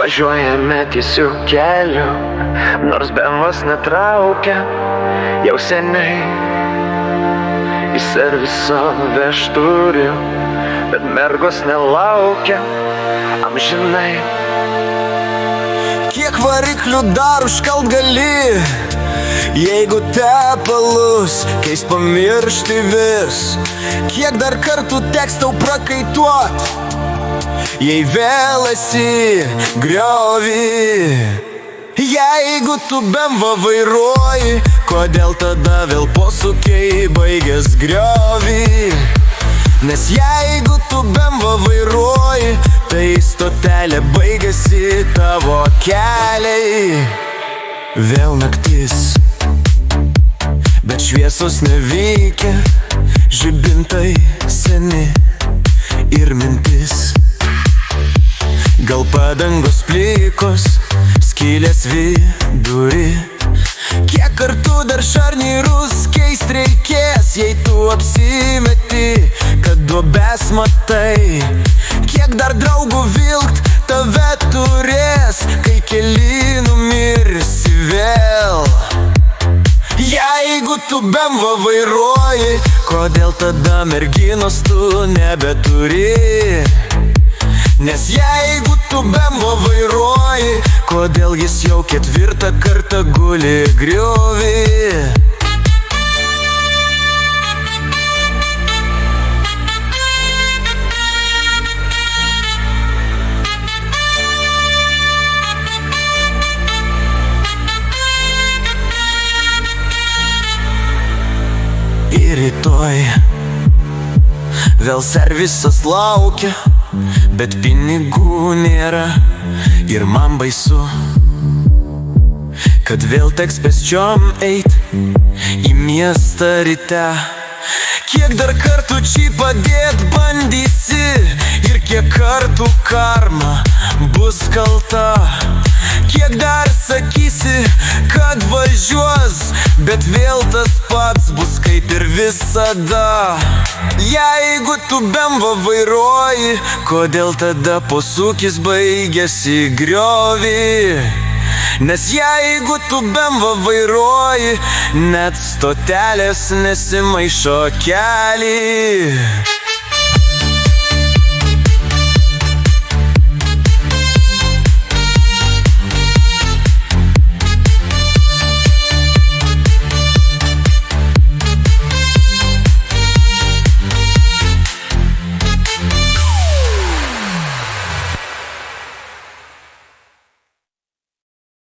Važiuojame tiesiu keliu, nors BMW netraukia jau seniai. Į serviso vežturiu, bet mergos nelaukia amžinai. Kiek variklių dar užkalt gali, jeigu tepalus keis pamiršti vis? Kiek dar kartų teks tau prakaituot, jei vėl esi griovy? Jeigu tu BMW vairuoji, kodėl tada vėl posūkiai baigės griovy? Nes jeigu tu BMW vairuoji, tai stotelė baigėsi tavo keliai. Vėl naktis, bet šviesos neveikia, žibintai seni ir mintis. Gal padangos plikos, skylės vidury. Kiek kartų dar šarnyrus keist reikės, jei tu apsimeti, kad duobes matai? Kiek dar draugų vilkt tave turės, kai keli numirsi vėl? Jeigu tu BMW vairuoji, kodėl tada merginos tu nebeturi? Nes jeigu tu BMW vairuoji, kodėl jis jau ketvirtą kartą guli griovy? Ir rytoj vėl servisas laukia, bet pinigų nėra ir man baisu, kad vėl teks pėsčiom eit į miestą ryte. Kiek dar kartų čia padėt bandysi ir kiek kartų karma bus kalta? Kiek dar sakysi, kad važiuos, bet vėl tas pats bus kaip ir visada? Jeigu tu BMW vairuoji, kodėl tada posūkis baigėsi griovy? Nes jeigu tu BMW vairuoji, net stotelės nesimaišo keliai.